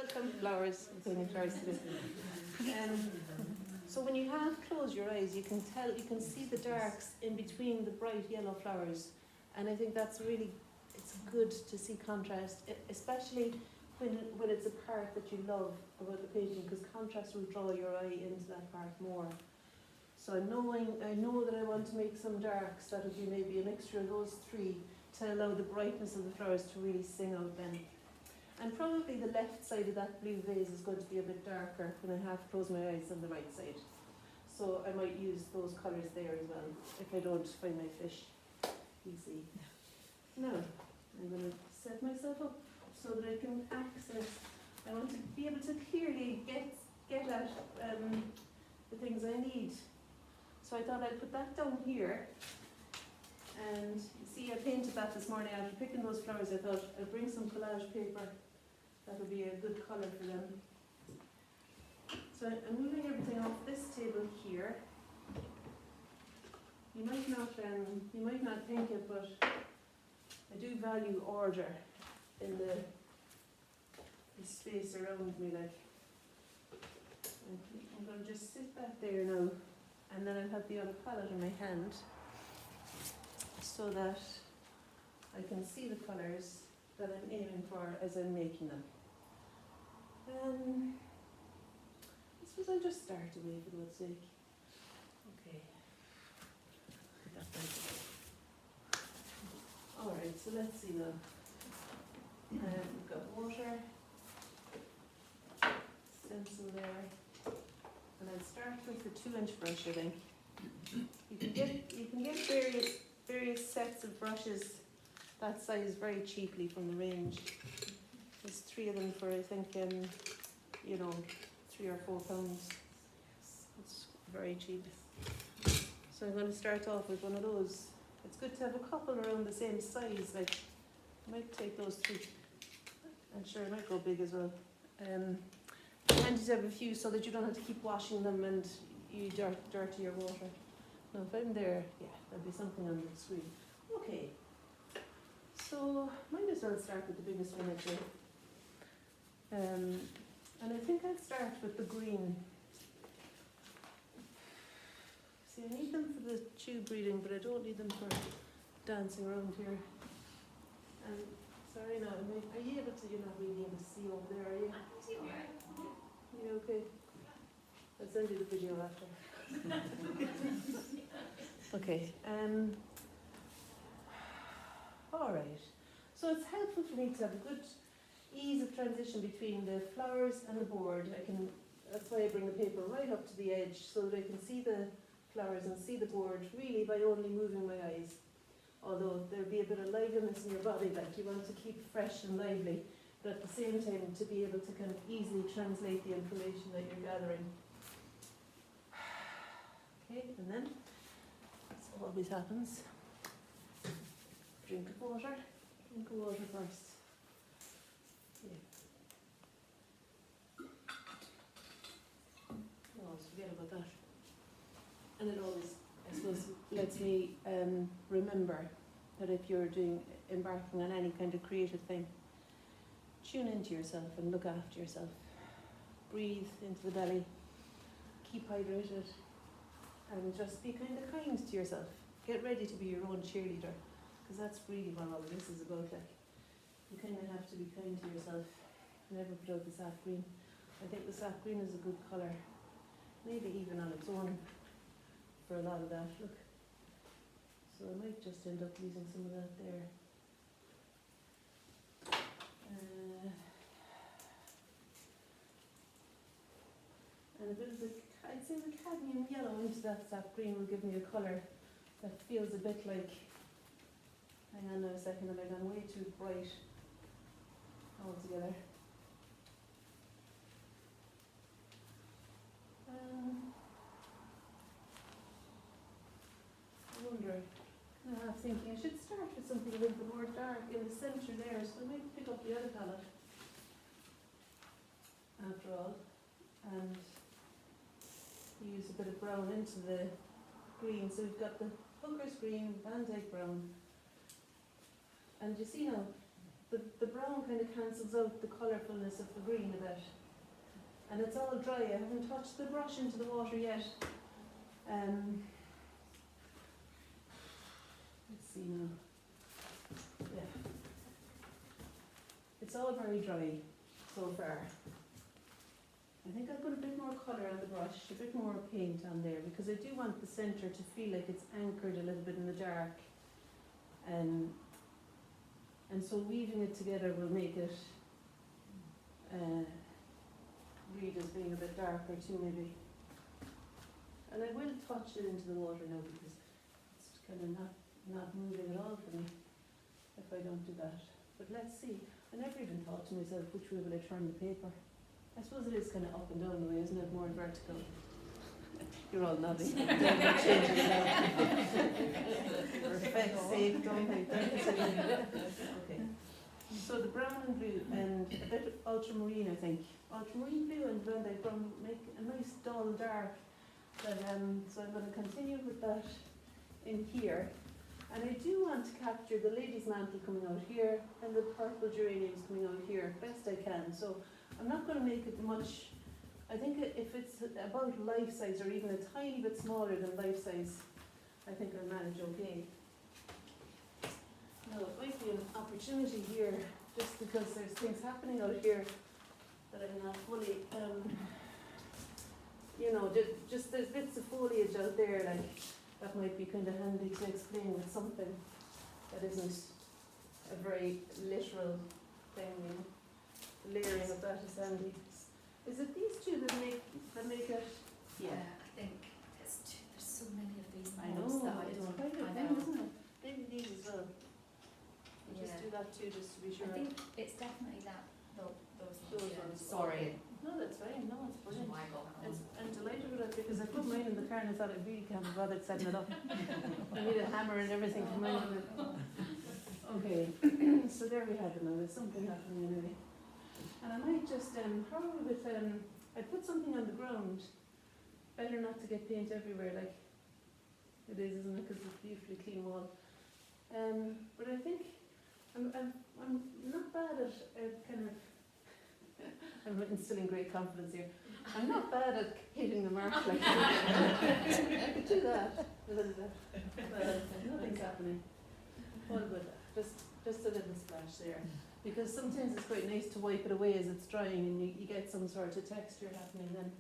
welcome flowers, clinging flowers today. So when you half close your eyes, you can see the darks in between the bright yellow flowers. And I think that's really, it's good to see contrast, especially when it's a part that you love about the painting, because contrast will draw your eye into that part more. So I know that I want to make some darks, that would be maybe a mixture of those three to allow the brightness of the flowers to really sing out then. And probably the left side of that blue vase is going to be a bit darker when I half close my eyes than the right side. So I might use those colours there as well, if I don't find my fish. You see. Now, I'm going to set myself up so that I can access, I want to be able to clearly get at the things I need. So I thought I'd put that down here. And you see, I painted that this morning after picking those flowers. I thought I'd bring some collage paper. That would be a good colour for them. So I'm moving everything off this table here. You might not think it, but I do value order in the space around me. Like, I'm going to just sit that there now, and then I'll have the other palette in my hand, so that I can see the colours that I'm aiming for as I'm making them. I suppose I'll just start away for God's sake. Okay. Put that back. Alright, so let's see now. We've got water, stencil there, and I'll start with the 2-inch brush, I think. You can get various sets of brushes that size very cheaply from the range. There's 3 of them for, I think, $3 or £4. It's very cheap. So I'm going to start off with one of those. It's good to have a couple around the same size. Like, I might take those 3. I'm sure I might go big as well. Handy to have a few so that you don't have to keep washing them and you dirty your water. Now, if I'm there, yeah, there'll be something on the screen. Okay. So, might as well start with the biggest one, actually. And I think I'll start with the green. See, I need them for the tube reading, but I don't need them for dancing around here. And sorry, now, are you able to? You're not really able to see over there, are you? I can see all right. You okay? I'll send you the video after. Okay. All right. So it's helpful for me to have a good ease of transition between the flowers and the board. That's why I bring the paper right up to the edge so that I can see the flowers and see the board really by only moving my eyes. Although there'll be a bit of liveliness in your body, like you want to keep fresh and lively, but at the same time to be able to kind of easily translate the information that you're gathering. Okay, and then, as always happens, drink of water first. Yeah. I always forget about that. And it always, I suppose, lets me remember that if you're embarking on any kind of creative thing, tune into yourself and look after yourself. Breathe into the belly, keep hydrated, and just be kind to yourself. Get ready to be your own cheerleader, because that's really what all of this is about. Like, you kind of have to be kind to yourself. Never put out the sap green. I think the sap green is a good colour, maybe even on its own for a lot of that. Look, so I might just end up using some of that there. And a bit of I'd say the cadmium yellow into that sap green will give me a colour that feels a bit like, hang on now a second, I've gone way too bright altogether. I wonder, I was thinking I should start with something a little bit more dark in the centre there, so I might pick up the other palette after all, and use a bit of brown into the green. So we've got the Hooker's green, Van Dyke brown, and you see now, the brown kind of cancels out the colourfulness of the green a bit. And it's all dry. I haven't touched the brush into the water yet. Let's see now. Yeah. It's all very dry so far. I think I'll put a bit more colour on the brush, a bit more paint on there, because I do want the centre to feel like it's anchored a little bit in the dark. And so weaving it together will make it read as being a bit darker too, maybe. And I will touch it into the water now, because it's kind of not moving at all for me if I don't do that. But let's see. I never even thought to myself, which way will I turn the paper? I suppose it is kind of up and down the way, isn't it? More vertical. You're all nodding. Changing it out. For feck's sake, don't think that. Okay. So the brown and blue and a bit of ultramarine, I think. Ultramarine blue and Van Dyke brown make a nice dull dark. But, so I'm going to continue with that in here. And I do want to capture the lady's mantle coming out here and the purple geraniums coming out here best I can. So I'm not going to make it much. I think if it's about life size or even a tiny bit smaller than life size, I think I'll manage okay. Now it might be an opportunity here, just because there's things happening out here that I'm not fully, you know, just there's bits of foliage out there, like, that might be kind of handy to explain with something that isn't a very literal thing, you know. The layering of that is handy. Is it these two that make it? Yeah. I think there's so many of these I know, modes that it's quite a thing, isn't it? Maybe these as well. We'll just do that too, just to be sure. I think it's definitely those Those yeah. ones. Sorry. No, that's fine. No, it's brilliant. It's I'm delighted with it, because I put mine in the car and I thought I really can't be bothered setting it up. I need a hammer and everything for mine. Okay, so there we have it now. There's something happening anyway. And I might just, probably with, I put something on the ground. Better not to get paint everywhere, like it is, isn't it? Because it's a beautifully clean wall. But I think I'm not bad at kind of. I'm instilling great confidence here. I'm not bad at hitting the mark like I could do that. Nothing's happening. What about that? Just a little splash there. Because sometimes it's quite nice to wipe it away as it's drying and you get some sort of texture happening then.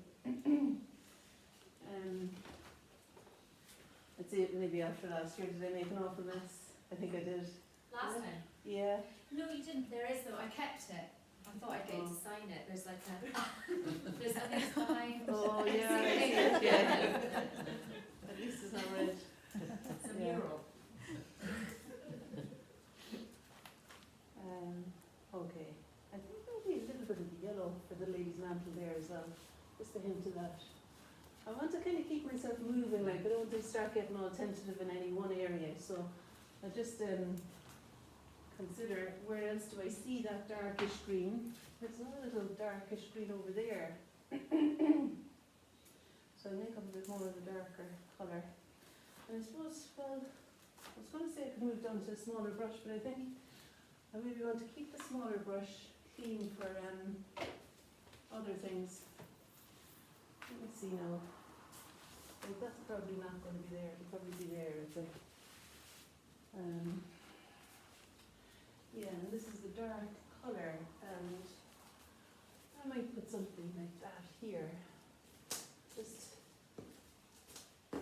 I'd say maybe after last year, did I make an awful mess? I think I did. Last time? Yeah. No, you didn't. There is though. I kept it. I thought I'd get you to sign it. There's like a there's a next behind. Oh yeah, I see it, yeah. At least it's not red. It's a Yeah. mural. Okay. I think maybe a little bit of the yellow for the lady's mantle there as well. Just a hint of that. I want to kind of keep myself moving, like I don't want to start getting all tentative in any one area. So I just consider where else do I see that darkish green. There's another little darkish green over there. So I'll make up a bit more of a darker colour. And I suppose, well, I was going to say I could move down to a smaller brush, but I think I maybe want to keep the smaller brush clean for other things. Let me see now. Like that's probably not going to be there. It'll probably be there, I think. Yeah, and this is the dark colour, and I might put something like that here. Just to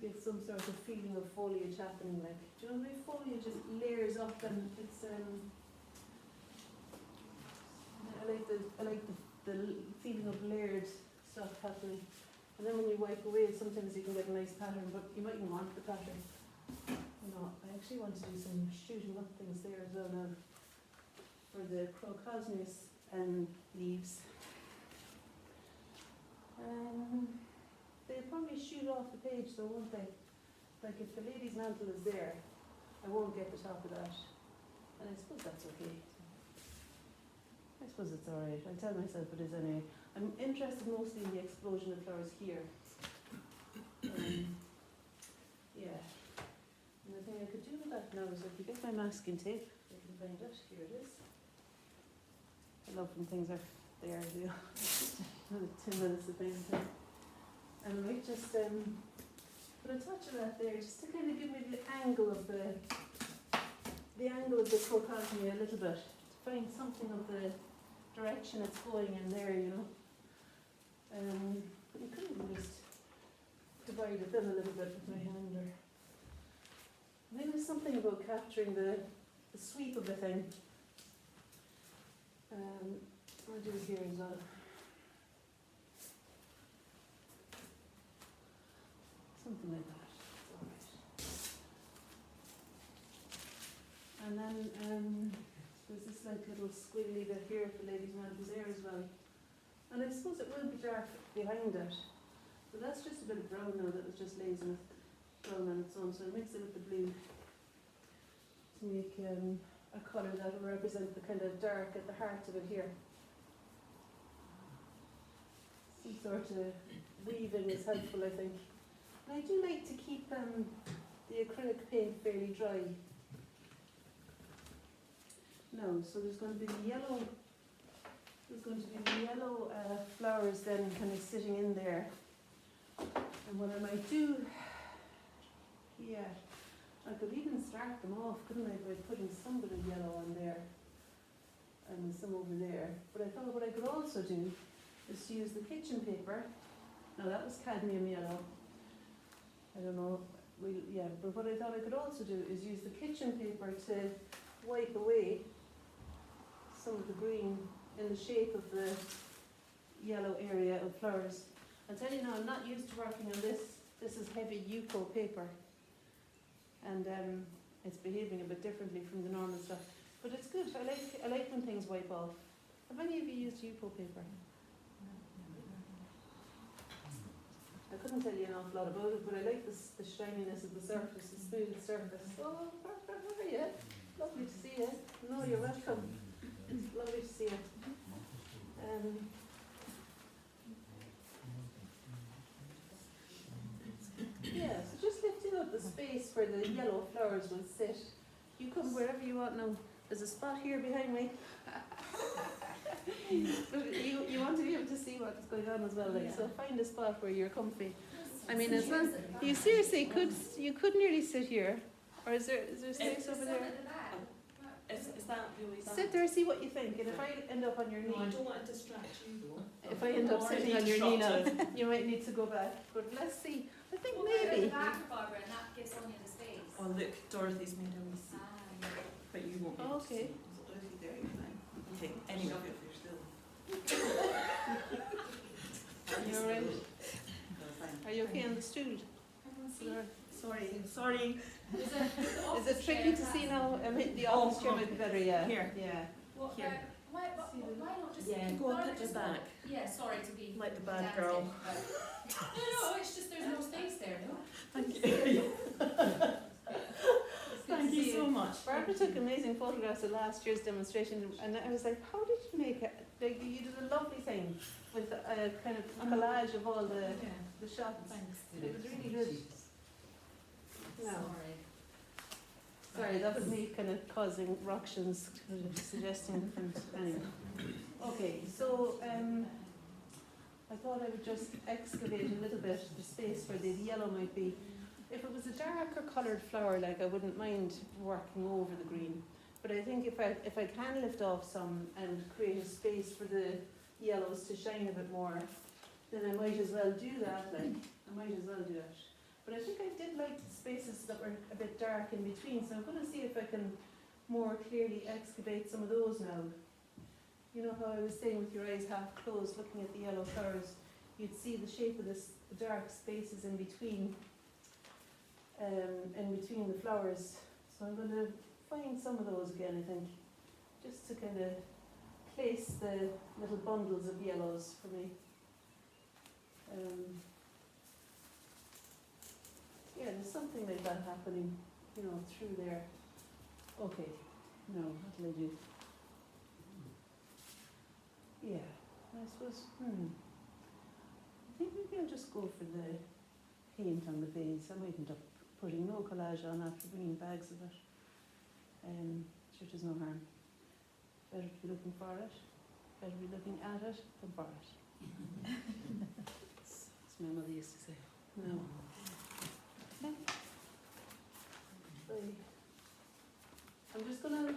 get some sort of feeling of foliage happening, like, do you know the way foliage just layers up and it's, I like the feeling of layered stuff happening. And then when you wipe away, sometimes you can get a nice pattern, but you mightn't want the pattern. No, I actually want to do some shooting up things there as well now for the crocosmius leaves. They'll probably shoot off the page though, won't they? Like if the lady's mantle is there, I won't get the top of that. And I suppose that's okay. I suppose it's alright. I'll tell myself it is anyway. I'm interested mostly in the explosion of flowers here. Yeah. And the thing I could do with that now is I could get my masking tape. I can find it. Here it is. I love when things are there, you know. Another 10 minutes of painting. And I might just put a touch of that there, just to kind of give me the angle of the crocotomy a little bit, to find something of the direction it's going in there, you know. But you could even just divide it in a little bit with my hand, or I think there's something about capturing the sweep of the thing. I'll do it here as well. Something like that. All right. And then there's this like little squiggly bit here if the ladies want was there as well. And I suppose it will be dark behind it. But that's just a bit of brown now that was just lays in brown on its own. So I mix it with the blue to make a colour that will represent the kind of dark at the heart of it here. Some sort of weaving is helpful, I think. And I do like to keep the acrylic paint fairly dry. No, so there's going to be the yellow. There's going to be the yellow flowers then kind of sitting in there. And what I might do, yeah, I could even start them off, couldn't I, by putting some bit of yellow on there and some over there. But I thought what I could also do is to use the kitchen paper. Now that was cadmium yellow. I don't know, but what I thought I could also do is use the kitchen paper to wipe away some of the green in the shape of the yellow area of flowers. I'll tell you now, I'm not used to working on this. This is heavy Yuko paper. And it's behaving a bit differently from the normal stuff. But it's good. I like when things wipe off. Have any of you used Yuko paper? I couldn't tell you an awful lot about it, but I like the shininess of the surface, the smooth surface. Oh, yeah. Lovely to see you. No, you're welcome. It's lovely to see you. Yeah, so just lifting up the space where the yellow flowers will sit. You come wherever you want now. There's a spot here behind me. But you want to be able to see what's going on as well, like, so find a spot where you're comfy. I mean, as well, you seriously could nearly sit here, or is there space over there? Is that the only Sit there, see what you think, and if I end up on your knee, No, I don't want to distract you though. if I end up sitting on your knee now, you might need to go back. But let's see. I think maybe. Back, Barbara, and that gives Sonia the space. Oh look, Dorothy's made a wee seat, but you won't be able to see. Okay. Is Dorothy there? Okay, anyway. Are you alright? Are you okay on the stool? Sorry. Is it tricky to see now? I mean, the office chair might be better, yeah. Here. Yeah. Well, Here. why not just Go Barbara and put just your back. Yeah, sorry to be Like the bad pedantic, girl. but- No, it's just there's no space there, no? Thank you. Thank you so much. Barbara took amazing photographs of last year's demonstration, and I was like, how did you make it? Like, you did a lovely thing with a kind of collage of all the shots. Thanks. It was really good. No. Sorry. Sorry, that was me kind of causing ructions, kind of suggesting different, anyway. Okay, so I thought I would just excavate a little bit the space where the yellow might be. If it was a darker coloured flower, like, I wouldn't mind working over the green. But I think if I can lift off some and create a space for the yellows to shine a bit more, then I might as well do that, like, I might as well do it. But I think I did like the spaces that were a bit dark in between, so I'm going to see if I can more clearly excavate some of those now. You know how I was saying with your eyes half closed, looking at the yellow flowers, you'd see the shape of the dark spaces in between the flowers. So I'm going to find some of those again, I think, just to kind of place the little bundles of yellows for me. Yeah, there's something like that happening, you know, through there. Okay, no, what will I do? Yeah, I suppose, I think maybe I'll just go for the paint on the vase. I might end up putting no collage on after bringing bags of it. sure there's no harm. Better to be looking for it, better be looking at it than for it. That's my mother used to say. No. Okay. Right. I'm just gonna,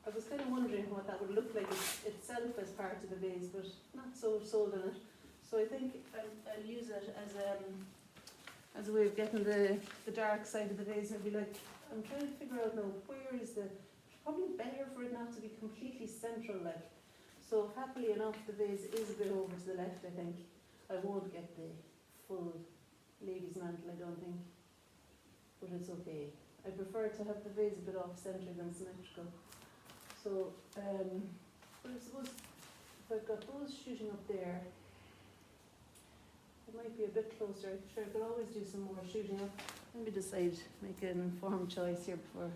I was kind of wondering what that would look like itself as part of the vase, but not so sold on it. So I think I'll use it as a way of getting the dark side of the vase. Maybe like, I'm trying to figure out now, where is the, probably better for it not to be completely central like. So happily enough, the vase is a bit over to the left, I think. I won't get the full lady's mantle, I don't think. But it's okay. I prefer to have the vase a bit off centre than symmetrical. So, but I suppose if I've got those shooting up there, it might be a bit closer. Sure, I could always do some more shooting up. Let me decide, make an informed choice here before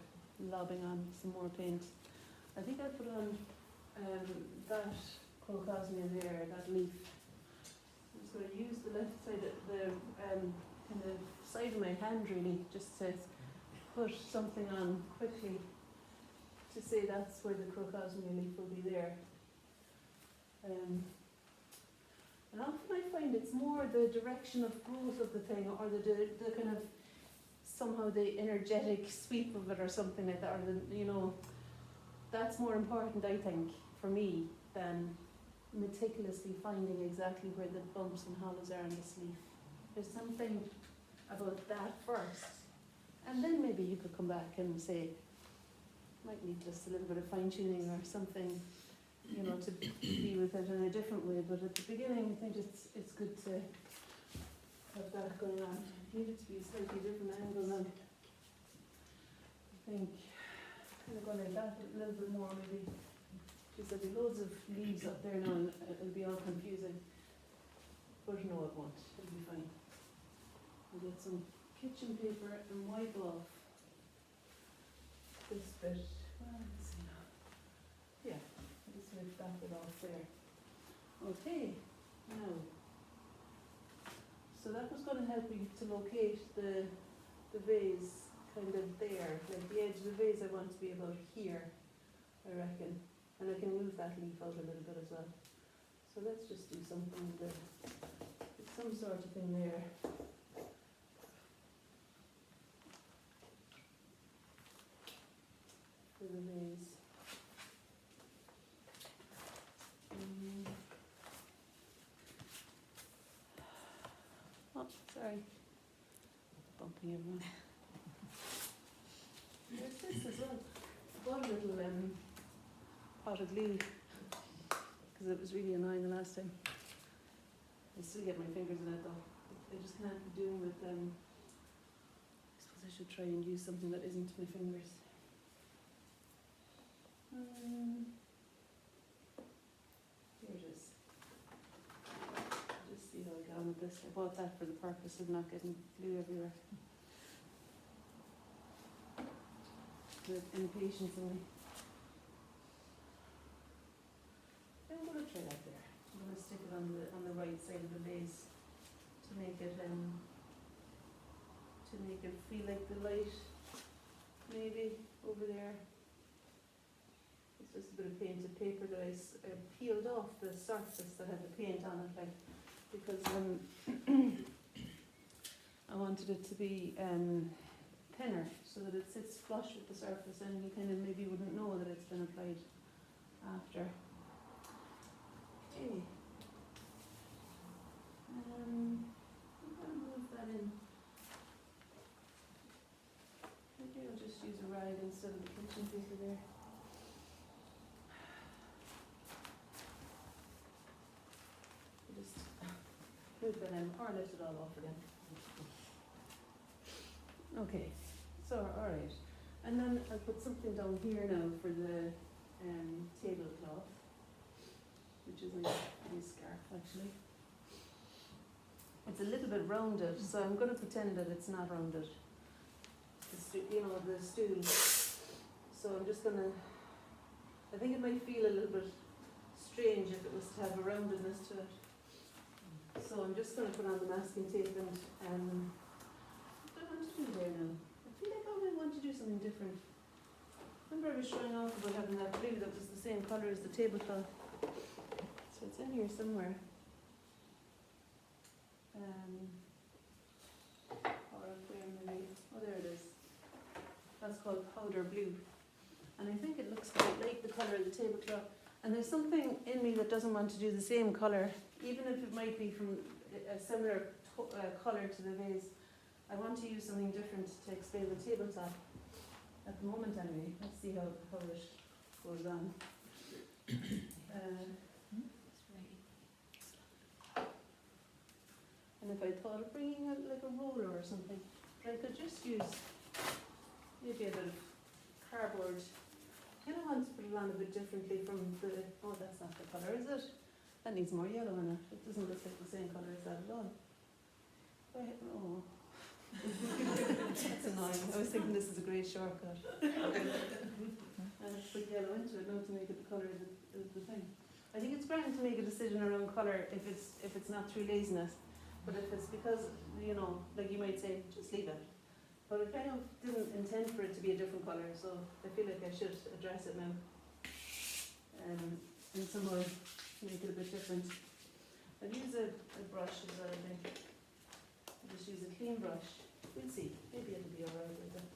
lobbing on some more paint. I think I'll put on that crocosmia there, that leaf. I'm just going to use the left side of the kind of side of my hand really, just to put something on quickly to say that's where the crocosmia leaf will be there. And often I find it's more the direction of growth of the thing, or the kind of somehow the energetic sweep of it or something like that, or the, you know, that's more important I think for me than meticulously finding exactly where the bumps and hollows are in this leaf. There's something about that first, and then maybe you could come back and say, might need just a little bit of fine tuning or something, you know, to be with it in a different way. But at the beginning, I think it's good to have that going on. I need it to be a slightly different angle now. I think kind of going like that a little bit more maybe. Because there'll be loads of leaves up there now and it'll be all confusing. But no, it won't. It'll be fine. I'll get some kitchen paper and wipe off this bit. Well, let's see now. Yeah, I'll just wipe that bit off there. Okay, now. So that was going to help me to locate the vase kind of there. Like the edge of the vase I want to be about here, I reckon. And I can move that leaf out a little bit as well. So let's just do something with some sort of thing there. For the vase. Oh, sorry. Bumping everyone. There's this as well. I bought a little pot of glue because it was really annoying the last time. I still get my fingers in it though. I just can't be doing with I suppose I should try and use something that isn't my fingers. Here it is. Just see how I get on with this. I bought that for the purpose of not getting glue everywhere. With impatience in me. I'm going to try that there. I'm going to stick it on the right side of the vase to make it feel like the light maybe over there. It's just a bit of painted paper that I peeled off the surface that had the paint on it, like, because I wanted it to be thinner so that it sits flush with the surface and you kind of maybe wouldn't know that it's been applied after. Okay. I'm going to move that in. Maybe I'll just use a rag instead of the kitchen paper there. Just move that in or lift it all off again. Okay, so alright. And then I'll put something down here now for the tablecloth, which is a nice scarf actually. It's a little bit rounded, so I'm going to pretend that it's not rounded. You know, the stool. So I'm just going to, I think it might feel a little bit strange if it was to have a roundedness to it. So I'm just going to put on the masking tape and what do I want to do there now? I feel like I might want to do something different. Remember I was showing off about having that blue that was the same colour as the tablecloth. So it's in here somewhere. Or where maybe, oh there it is. That's called powder blue. And I think it looks quite like the colour of the tablecloth. And there's something in me that doesn't want to do the same colour, even if it might be from a similar colour to the vase. I want to use something different to explain the tabletop. At the moment anyway, let's see how it goes on. And if I thought of bringing out like a roller or something, but I could just use maybe a bit of cardboard. I kind of want to put it on a bit differently from the, oh that's not the colour, is it? That needs more yellow in it. It doesn't look like the same colour as that at all. Oh. That's annoying. I was thinking this is a great shortcut. And I put yellow into it now to make it the colour of the thing. I think it's grand to make a decision around colour if it's not through laziness. But if it's because, you know, like you might say, just leave it. But I kind of didn't intend for it to be a different colour, so I feel like I should address it now. And somehow make it a bit different. I'll use a brush as well, I think. I'll just use a clean brush. We'll see. Maybe it'll be alright with it.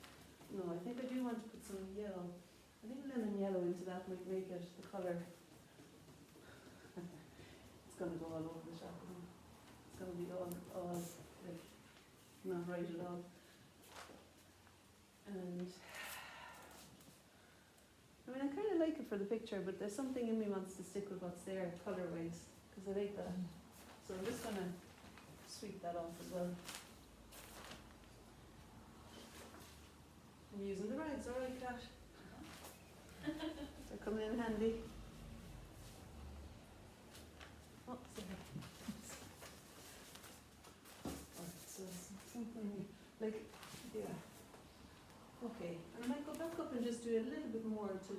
No, I think I do want to put some yellow. I think lemon yellow into that might make it the colour. It's going to go all over the shop, isn't it? It's going to be all like, not right at all. And I mean, I kind of like it for the picture, but there's something in me wants to stick with what's there colour-wise, because I like that. So I'm just going to sweep that off as well. I'm using the rags, alright, Kat? They're coming in handy. Oh, sorry. Alright, so something like, yeah. Okay, and I might go back up and just do a little bit more to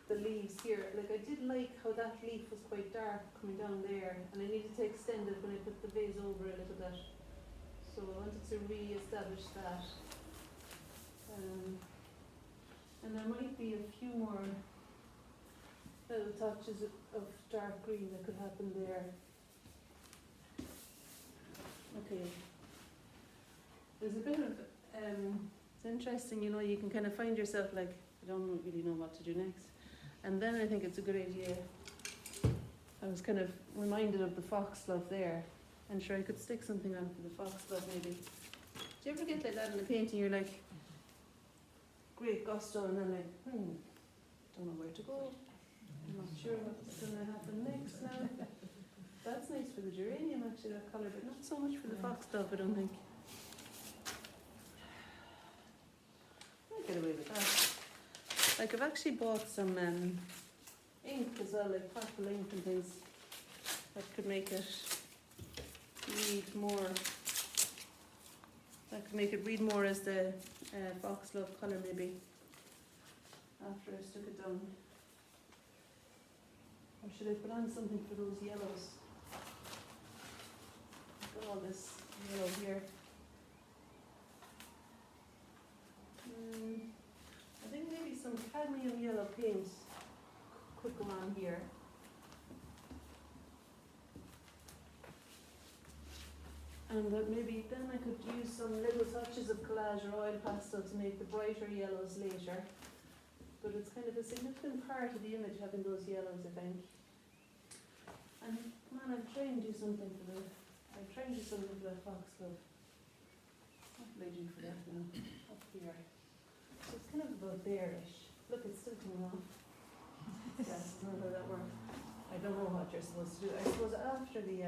the leaves here. Like I did like how that leaf was quite dark coming down there, and I needed to extend it when I put the vase over a little bit. So I wanted to re-establish that. And there might be a few more little touches of dark green that could happen there. Okay. There's a bit of it's interesting, you know, you can kind of find yourself like, I don't really know what to do next. And then I think it's a good idea. I was kind of reminded of the foxglove there. And sure, I could stick something on for the foxglove maybe. Do you ever get like that in a painting? You're like, great gusto, and then like, don't know where to go. I'm not sure what's going to happen next now. That's nice for the geranium actually, that colour, but not so much for the foxglove, I don't think. Get away with that. Like I've actually bought some ink as well, like purple ink and things that could make it read more. That could make it read more as the foxglove colour maybe. After I stuck it down. Or should I put on something for those yellows? I've got all this yellow here. I think maybe some cadmium yellow paint could go on here. And that maybe then I could use some little touches of collage or oil pastel to make the brighter yellows later. But it's kind of a significant part of the image having those yellows, I think. And come on, I'm trying to do something for that foxglove. What will I do for that now? Up here. So it's kind of about there-ish. Look, it's still coming off. Yes, I don't know how that works. I don't know what you're supposed to do. I suppose after the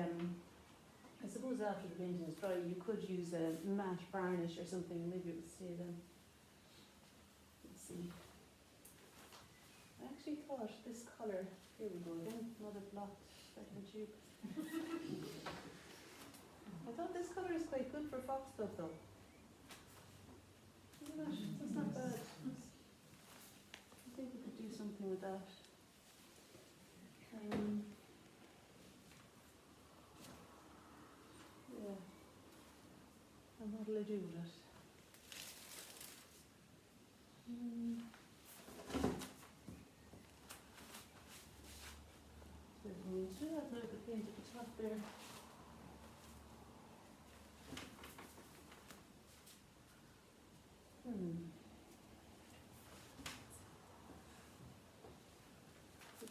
painting is dry, you could use a matte varnish or something, and maybe it would stay then. Let's see. I actually thought this colour, here we go again, another blocked second tube. I thought this colour is quite good for foxglove though. That's not bad. I think we could do something with that. Yeah. And what will I do with it? Maybe we need to do that now, the paint at the top there.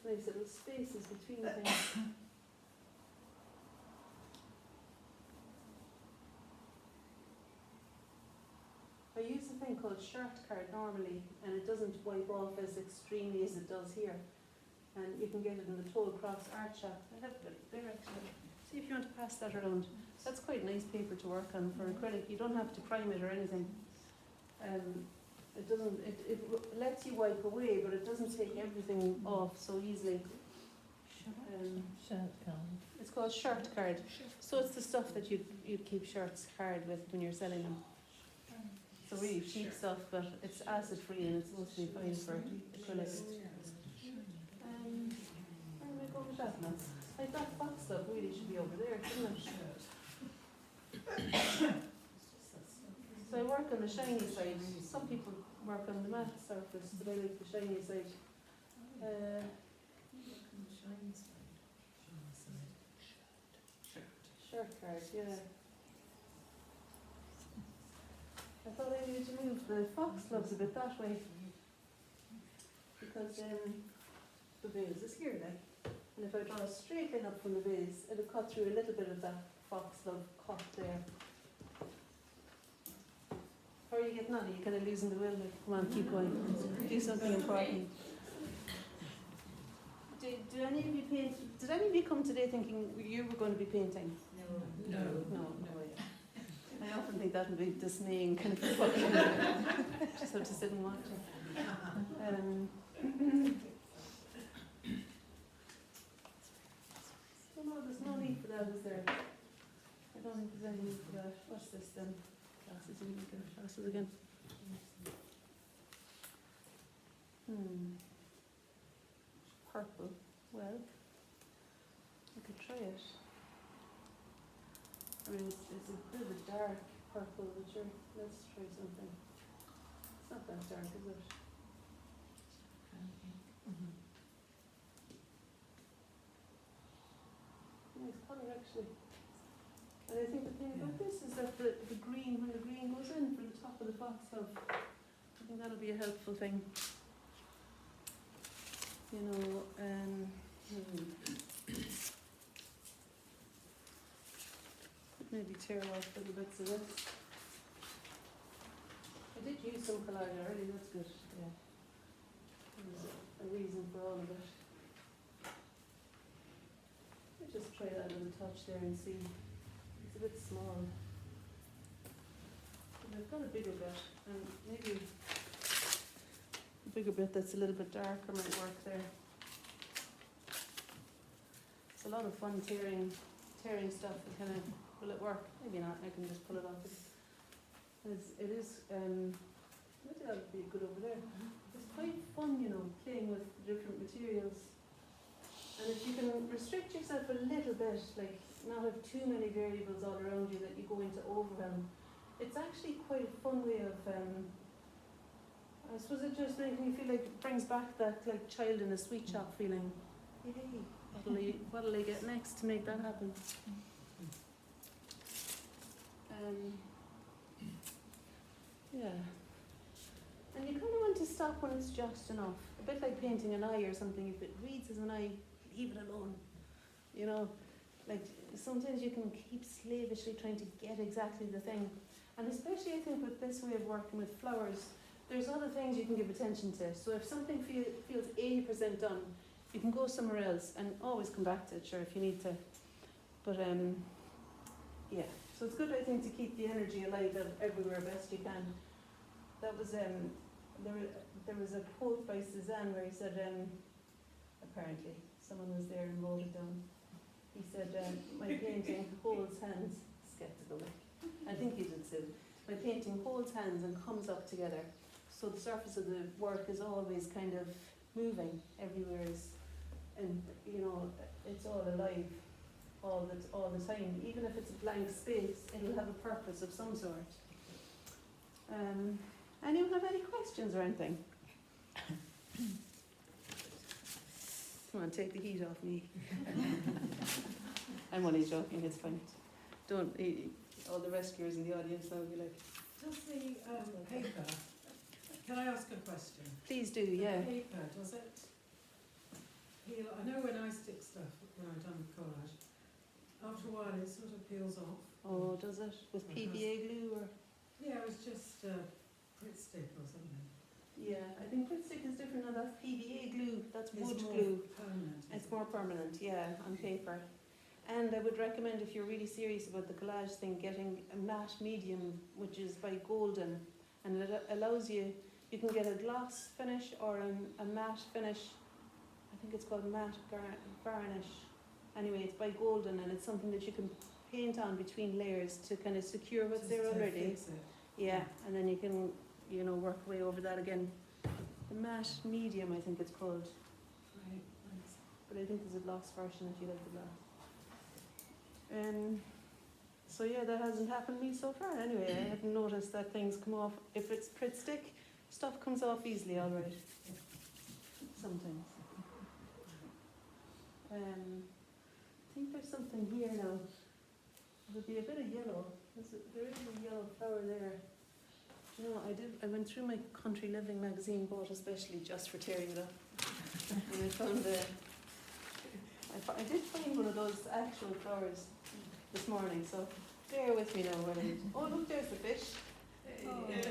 There's nice little spaces between things. I use a thing called shirt card normally, and it doesn't wipe off as extremely as it does here. And you can get it in the Toll Cross Art Shop. I have it there actually. See if you want to pass that around. That's quite nice paper to work on for acrylic. You don't have to prime it or anything. It doesn't. It lets you wipe away, but it doesn't take everything off so easily. It's called shirt card. So it's the stuff that you'd keep shirts hard with when you're selling them. So really cheap stuff, but it's acid free and it's supposed to be fine for acrylic. Where am I going with that now? Like that box stuff really should be over there, shouldn't it? So I work on the shiny side. Some people work on the matte surface, but I like the shiny side. Shirt card, yeah. I thought I needed to move the foxgloves a bit that way, because the vase is here like, and if I draw a straight line up from the vase, it'll cut through a little bit of that foxglove cut there. How are you getting on? Are you kind of losing the will? Like, come on, keep going. Do something important. Do any of you paint? Did any of you come today thinking you were going to be painting? No. No. I often think that would be dismaying, kind of fucking. Just have to sit and watch it. No, there's no need for that, is there? I don't think there's any need for that. What's this then? Glasses, you need to get glasses again. Purple. Well, I could try it. I mean, it's a bit of a dark purple, but sure, let's try something. It's not that dark, is it? Nice colour, actually. And I think the thing about this is that the green, when the green goes in for the top of the foxglove, I think that'll be a helpful thing. You know, maybe tear off little bits of this. I did use some collage already, that's good, yeah. There's a reason for all of it. I'll just try that little touch there and see. It's a bit small. But I've got a bigger bit, and maybe a bigger bit that's a little bit darker might work there. It's a lot of fun tearing stuff and kind of. Will it work? Maybe not. I can just pull it off. It is. Maybe that would be good over there. It's quite fun, you know, playing with different materials. And if you can restrict yourself a little bit, like not have too many variables all around you that you go into overwhelm, it's actually quite a fun way of. I suppose it just makes me feel like it brings back that like child in a sweet shop feeling. Hey, what'll I get next to make that happen? Yeah. And you kind of want to stop when it's just enough. A bit like painting an eye or something. If it reads as an eye, leave it alone. You know, like sometimes you can keep slavishly trying to get exactly the thing. And especially I think with this way of working with flowers, there's other things you can give attention to. So if something feels 80% done, you can go somewhere else and always come back to it, sure, if you need to. But yeah. So it's good, I think, to keep the energy alive everywhere best you can. That was there was a quote by Cézanne where he said, apparently someone was there and wrote it down. He said, "My painting holds hands." Skeptical. I think he did say, "My painting holds hands and comes up together." So the surface of the work is always kind of moving. Everywhere is, and you know, it's all alive. All the time, even if it's a blank space, it'll have a purpose of some sort. Anyone have any questions or anything? Come on, take the heat off me. I'm only joking, it's fine. Don't, all the rescuers in the audience now will be like, Does the paper, can I ask a question? please do, yeah. The paper, does it peel? I know when I stick stuff, when I've done collage, after a while it sort of peels off. Oh, does it? With PVA glue or? Yeah, it was just Pritt stick or something. Yeah, I think Pritt stick is different now, that's PVA glue, that's wood It's more glue. permanent. It's more permanent, yeah, on paper. And I would recommend, if you're really serious about the collage thing, getting a matte medium, which is by Golden, and it allows you, you can get a gloss finish or a matte finish. I think it's called matte varnish. Anyway, it's by Golden, and it's something that you can paint on between layers to kind of secure what's Just there to already. fix it. Yeah, and then you can, you know, work away over that again. The matte medium, I think it's called. Right, thanks. But I think there's a gloss version if you like the gloss. So yeah, that hasn't happened to me so far. Anyway, I haven't noticed that things come off. If it's Pritt stick, stuff comes off easily, all right. Sometimes. I think there's something here now. There'll be a bit of yellow. There is a yellow flower there. Do you know, I went through my Country Living magazine, bought especially just for tearing it up. And I found I did find one of those actual flowers this morning, so bear with me now. Oh, look, there's the fish. Oh, what do you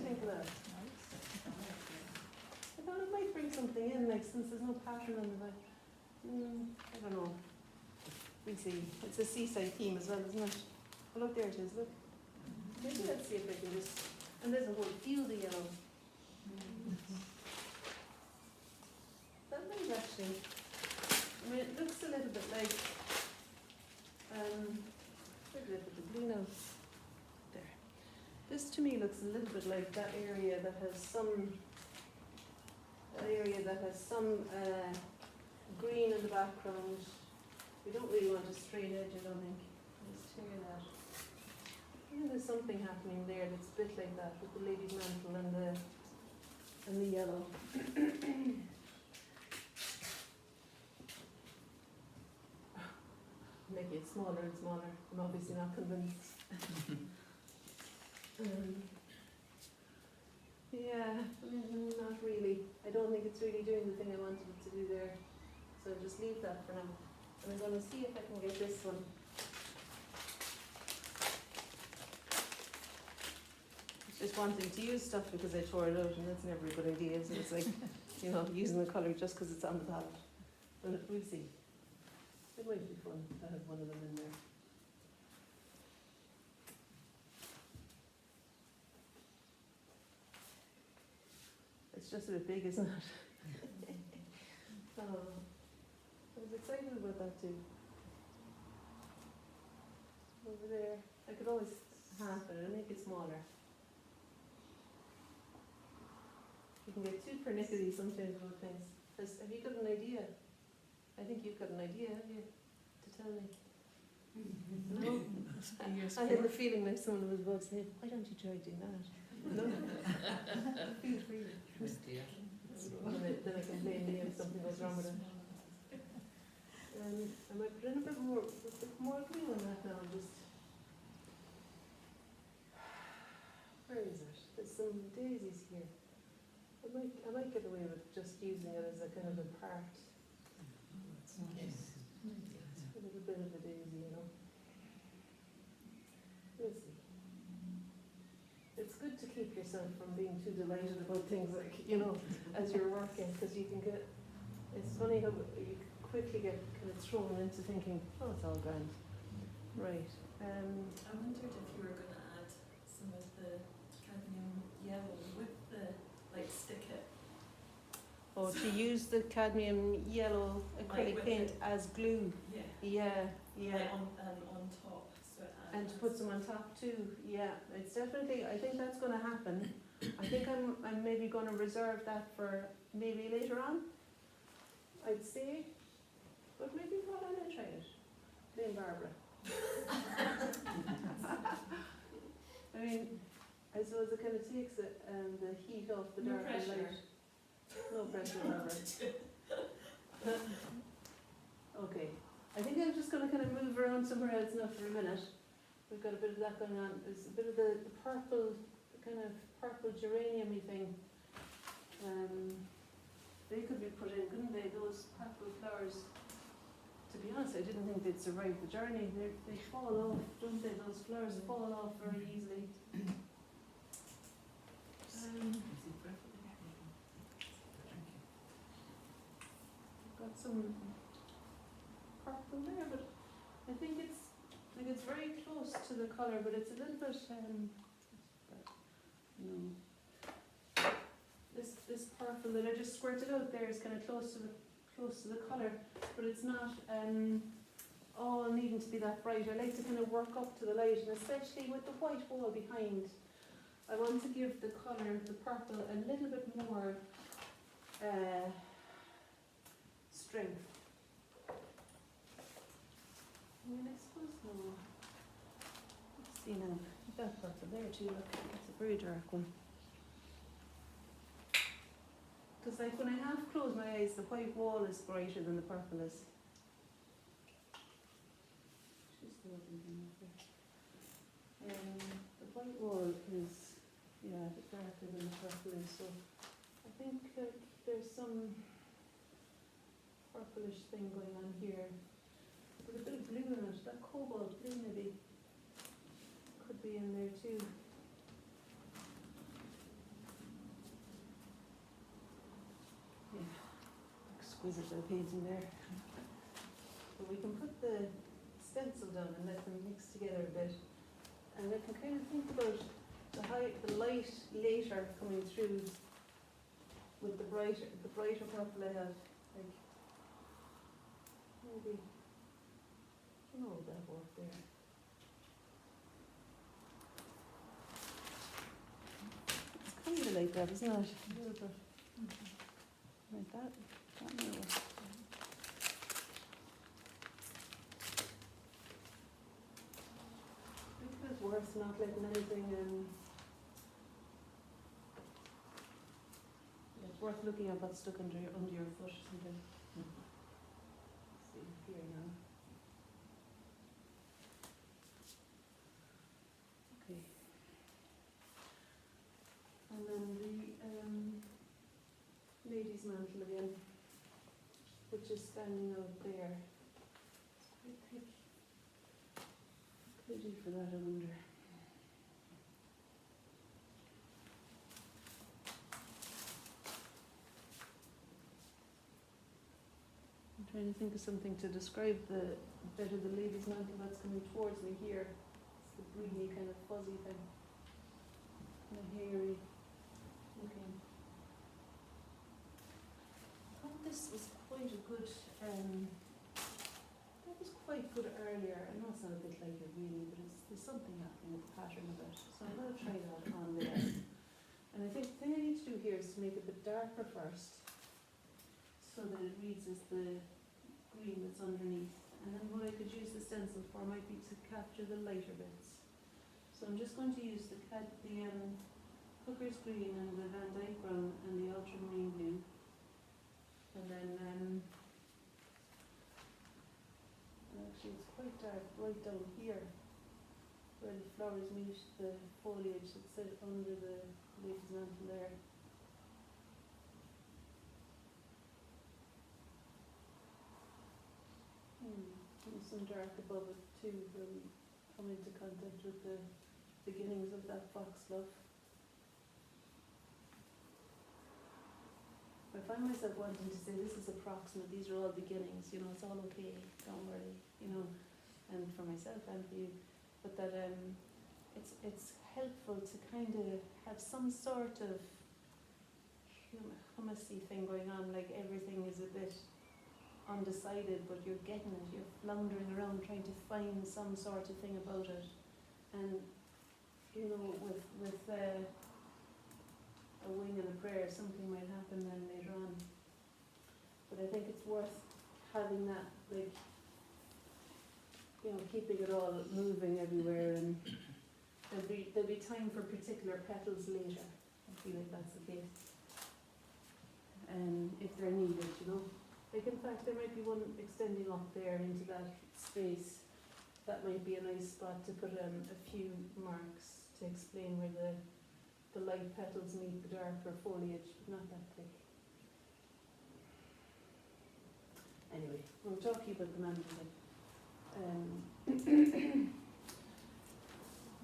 think of that? I thought it might bring something in, like, since there's no pattern on the back. I don't know. We'll see. It's a seaside theme as well, isn't it? Oh, look, there it is, look. Maybe let's see if I can just... And there's a whole field of yellow. That might actually... I mean, it looks a little bit like... where did I put the blue now? There. This to me looks a little bit like that area that has some... green in the background. We don't really want a straight edge, I don't think. Let's tear that. I think there's something happening there that's a bit like that with the lady's mantle and the yellow. Making it smaller and smaller. I'm obviously not convinced. Yeah, not really. I don't think it's really doing the thing I wanted it to do there. So I'll just leave that for now. And I'm going to see if I can get this one. Just wanting to use stuff because I tore it out, and that's never a good idea. So it's like, you know, using the colour just because it's on the palette. But we'll see. It might be fun to have one of them in there. It's just a bit big, isn't it? Oh, I was excited about that too. Over there, I could always half it and make it smaller. You can get too pernickety sometimes about things. Have you got an idea? I think you've got an idea, have you? To tell me. No? I had the feeling like someone was about to say, why don't you try doing that? No? Feel free. Then I can blame me if something goes wrong with it. I might put in a bit more glue on that now, just... Where is it? There's some daisies here. I might get away with just using it as a kind of a part. A little bit of a daisy, you know. We'll see. It's good to keep yourself from being too delighted about things, like, you know, as you're working, because you can get, it's funny how you quickly get kind of thrown into thinking, oh, it's all grand. Right. I wondered if you were going to add some of the cadmium yellow with the, like, stick it. Oh, to use the cadmium yellow acrylic with paint it. as glue. Yeah. Yeah. Like on top. So it And to put some on top too, yeah, it's definitely, I think that's gonna happen. I think I'm maybe gonna reserve that for maybe later on, I'd say, but maybe why don't I try it? Blame Barbara. I mean, I suppose it kind of takes the heat off the No dark and pressure. light. No pressure, Barbara. Okay, I think I'm just gonna kind of move around somewhere else now for a minute. We've got a bit of that going on. There's a bit of the purple, the kind of purple geranium-y thing. They could be put in, couldn't they? Those purple flowers. To be honest, I didn't think they'd survive the journey. They fall off, don't they? Those flowers fall off very easily. Got some purple there, but I think it's very close to the colour, but it's a little bit no. This purple that I just squirted out there is kind of close to the colour, but it's not all needing to be that bright. I like to kind of work up to the light, and especially with the white wall behind, I want to give the colour, the purple, a little bit more strength. I mean, I suppose no. Let's see now. That purple there too. Look, it's a very dark one. Because like when I half close my eyes, the white wall is brighter than the purple is. She's the lovely thing up there. The white wall is, yeah, a bit darker than the purple is. So I think there's some purplish thing going on here. With a bit of blue in it. That cobalt blue maybe could be in there too. Exquisite little painting there. But we can put the stencil down and let them mix together a bit. And I can kind of think about the light later coming through with the brighter purple I have. Like maybe, I don't know, would that work there? It's kind of like that, isn't it? A little bit. Like that. That may work. I think it's worth not letting anything it's worth looking at what's stuck under your foot or something. See here now. Okay. And then the lady's mantle again, which is standing out there. It's quite thick. What could I do for that, I wonder? I'm trying to think of something to describe the bit of the lady's mantle that's coming towards me here. It's the greeny kind of fuzzy thing. Kind of hairy looking. I thought this was quite a good, that was quite good earlier. I know it's not a bit like it really, but there's something happening with the pattern of it. So I'm going to try that on there. And I think the thing I need to do here is to make it a bit darker first, so that it reads as the green that's underneath. And then what I could use the stencil for might be to capture the lighter bits. So I'm just going to use the Hooker's green and the Van Dyke brown and the ultramarine blue. And then, actually it's quite dark right down here, where the flowers meet the foliage that sit under the lady's mantle there. And some dark above it too, where we come into contact with the beginnings of that foxglove. I find myself wanting to say this is approximate, these are all beginnings, it's all okay, don't worry, and for myself and for you. But that it's helpful to kind of have some sort of hummusy thing going on, like everything is a bit undecided, but you're getting it, you're floundering around trying to find some sort of thing about it. And, with a wing and a prayer, something might happen then later on. But I think it's worth having that, keeping it all moving everywhere, and there'll be time for particular petals later. I feel like that's the case. And if they're needed, Like in fact, there might be one extending up there into that space. That might be a nice spot to put a few marks to explain where the light petals meet the darker foliage, but not that thick. Anyway, we're talking about the mantle,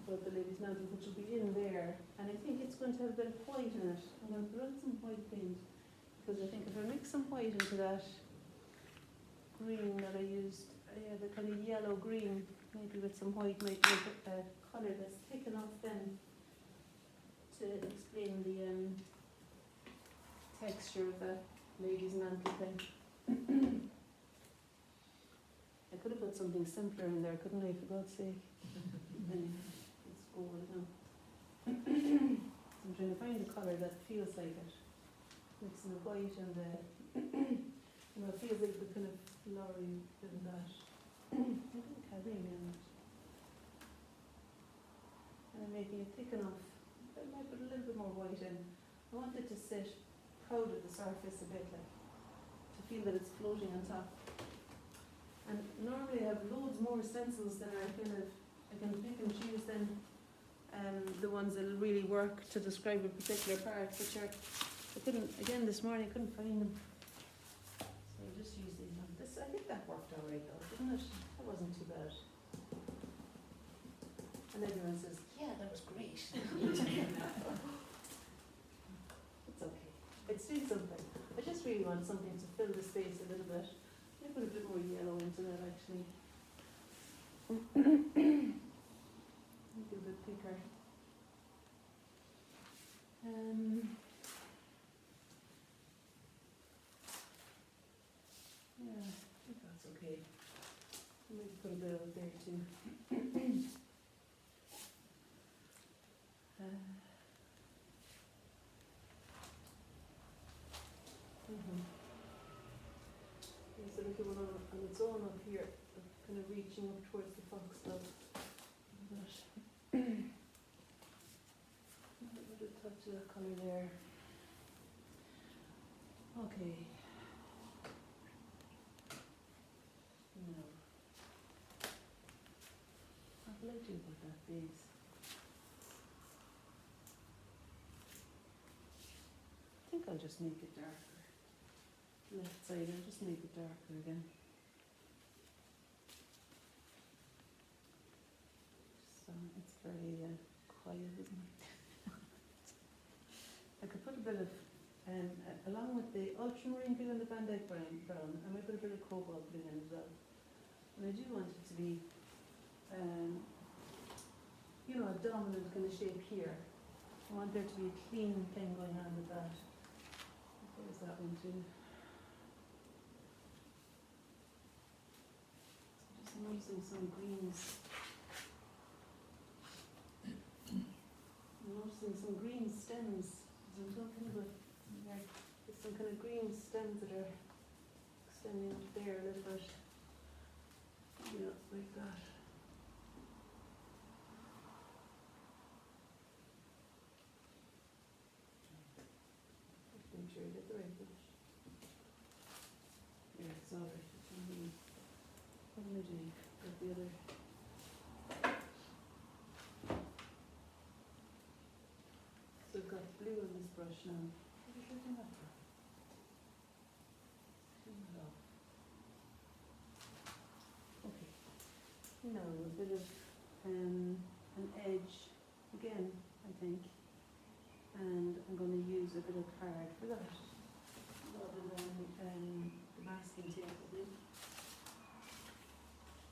about the lady's mantle, which will be in there, and I think it's going to have a bit of white in it. I'm going to put on some white paint, because I think if I mix some white into that green that I used, the kind of yellow green, maybe with some white, might make a colour that's thick enough then to explain the texture of the lady's mantle thing. I could have put something simpler in there, couldn't I, for God's sake? Anyway, let's go with it now. I'm trying to find a colour that feels like it. Mixing the white and the, it feels like the kind of flowery bit of that. I think cadmium in it. And I'm making it thick enough. I might put a little bit more white in. I want it to sit proud of the surface a bit, like, to feel that it's floating on top. And normally I have loads more stencils than I can pick and choose then the ones that will really work to describe a particular part, which are, I couldn't, again this morning I couldn't find them. So I'll just use these ones. I think that worked alright though, didn't it? That wasn't too bad. And everyone says, yeah, that was great. It's okay. It's doing something. I just really want something to fill the space a little bit. Maybe put a bit more yellow into that actually. Make it a bit thicker. Yeah, I think that's okay. Maybe put a bit out there too. There's a little one on its own up here, kind of reaching up towards the foxglove. A little touch of that colour there. Okay. Now, what will I do about that base? I think I'll just make it darker. Left side, I'll just make it darker again. So it's very quiet, isn't it? I could put a bit of, along with the ultramarine blue and the Van Dyke brown, I might put a bit of cobalt blue in as well. And I do want it to be, a dominant kind of shape here. I want there to be a clean thing going on with that. There's that one too. Just noticing some greens. I'm noticing some green stems. I'm talking about there's some kind of green stems that are extending up there a little bit. Yeah, like that. Just make sure you get the right brush. Yeah, it's alright. What am I doing? Got the other. So I've got blue on this brush now. What did I do that for? Turn that off. Okay. Now a bit of an edge again, I think. And I'm going to use a bit of card for that, rather than the masking tape.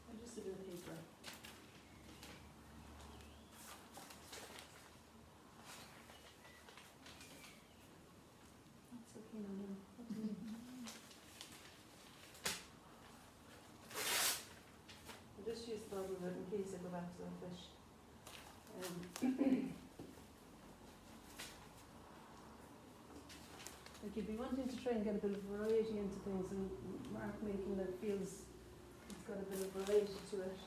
And just a bit of paper. That's okay now. I'll just use the bottom of it in case I go back to that fish. Like you'd be wanting to try and get a bit of variety into things, and mark making that feels it's got a bit of variety to it.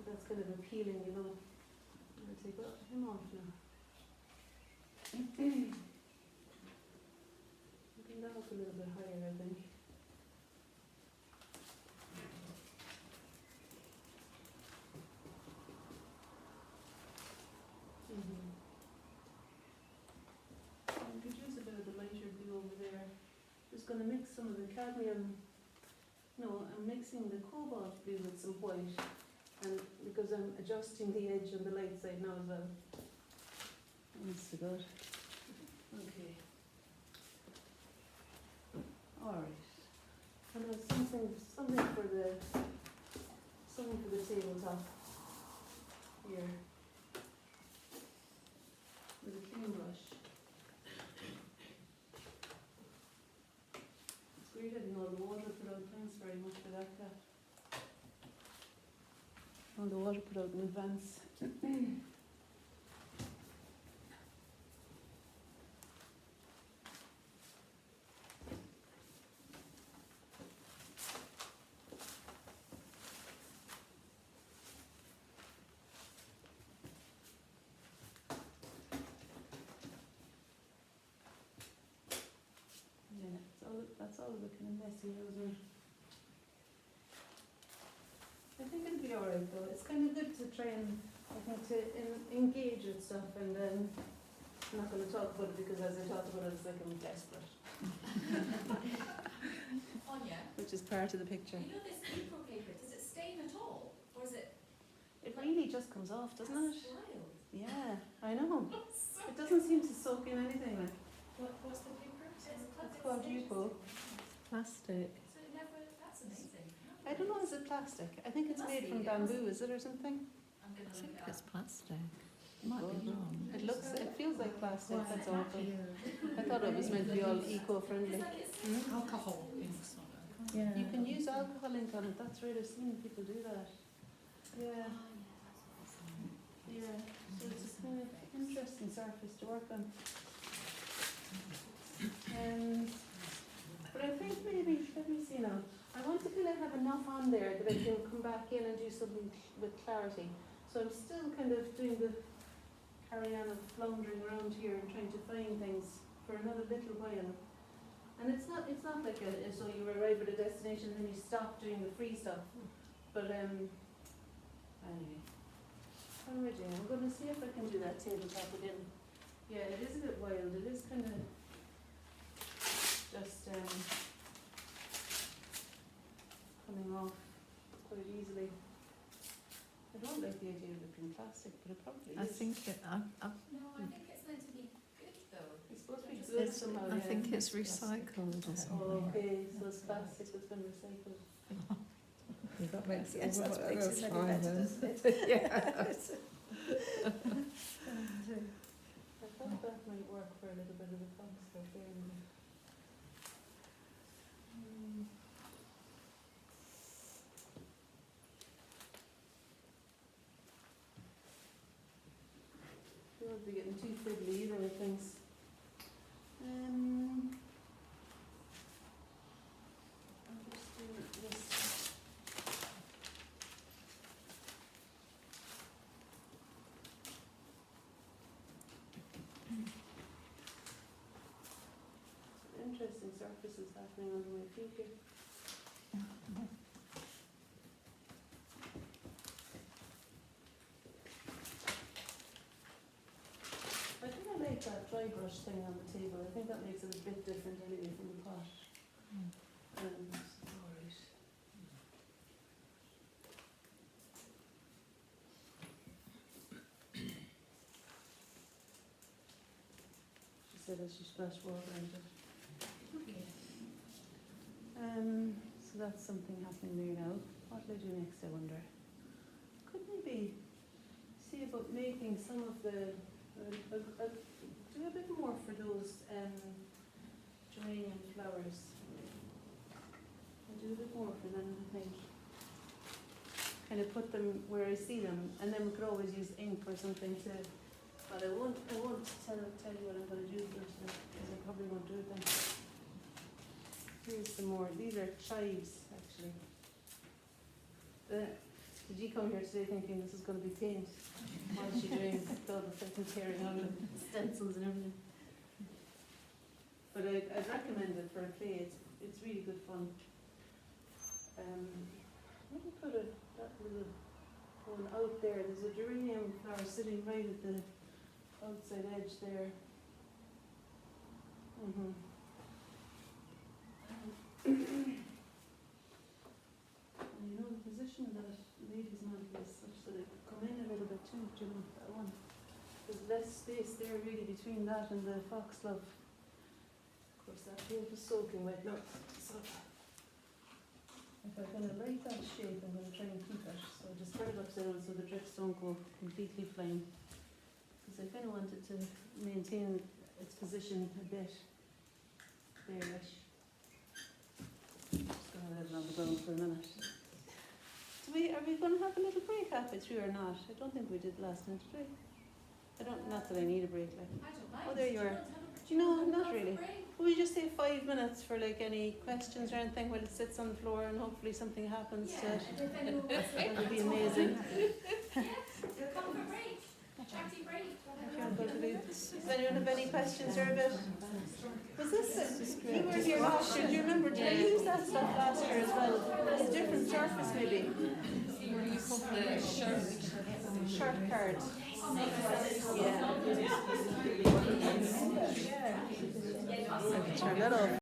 That's kind of appealing, you know. I'm going to take him off now. Looking that some of the cadmium, no, I'm mixing the cobalt blue with some white, and because I'm adjusting the edge on the light side now as well. That's good. Okay. Alright. And there's something for the tabletop here. With a clean brush. It's great having all the water put out. Thanks very much for that, Kat. All the water put out in advance. Yeah, that's all a bit kind of messy, isn't it? I think it'll be alright though. It's kind of good to try and, I think, to engage with stuff, and I'm not going to talk about it because as I talk about it, it's like I'm desperate, Anya, which is part of the picture. you know this April paper, does it stain at all? Or is it? It really just comes off, doesn't it? That's wild. Yeah, I know. It doesn't seem to soak in anything. Like, What's the paper? it's called Yupo. Plastic. So it never, that's amazing. I don't know, is it plastic? I think it's It must made be, from it must bamboo, is it, or something? I'm gonna I look think it it's up. plastic. Might be wrong. It feels like plastic, Why? that's awful. I thought it was meant to be all eco-friendly. It's like it's Hmm? Alcohol inks on it. Yeah. You can use alcohol ink on it, that's right, I've seen people do that. Yeah, yeah, so it's a kind of interesting surface to work on. But I think maybe, let me see now, I want to kind of have enough on there that I can come back in and do something with clarity. So I'm still kind of doing the carry on of floundering around here and trying to find things for another little while. And it's not like so you arrive at a destination and then you stop doing the free stuff. But anyway, what am I doing? I'm going to see if I can do that tabletop again. Yeah, it is a bit wild. It is kind of just coming off quite easily. I don't like the idea of it being plastic, but it probably I is. think it, No, I think it's meant to be good though. It's supposed to be good it's, somehow. I yeah. think it's recycled or Oh, something. okay, so it's plastic that's been recycled. That makes Yes, that makes it any fine better, then. doesn't it? I thought that might work for a little bit of the fox stuff there. You won't be getting too fiddly either with things. I'll just do this. Some interesting surfaces happening under my feet here. I think I like that dry brush thing on the table. I think that makes it a bit different anyway from the pot. Alright. She said as she splashed water into it. Okay. So that's something happening there now. What will I do next, I wonder? Could maybe see about making some of the, do a bit more for those geranium flowers. I'll do a bit more for them, I think. Kind of put them where I see them, and then we could always use ink or something to, but I won't tell you what I'm going to do first, because I probably won't do it then. Here's some more. These are chives, actually. Did you come here today thinking this is going to be paint? Why is she doing all the fucking tearing out of stencils and everything? But I'd recommend it for a play. It's really good fun. Let me put that little one out there. There's a geranium flower sitting right at the outside edge there. there really between that and the foxglove. Of course that field was soaking wet now, so if I'm going to like that shape I'm going to try and keep it. So I just spread it upside down so the drifts don't go completely flying. Because I kind of wanted to maintain its position a bit bearish. Just going to let it on the ground for a minute. Are we going to have a little break halfway through or not? I don't think we did last time, did we? Not that I need a break, like. I don't mind. Oh, there you are. Do Do you know, not really. Will we just say 5 minutes for like any questions or anything while it sits on the floor and hopefully something happens to it? And if anyone wants to That would be amazing. come for break, chatty break, whatever. Does anyone have any questions or a bit? Was this, you were here last year, do you remember, did I use that stuff last year as well? It's a different surface maybe. Sharp card. Yeah. I can turn that off.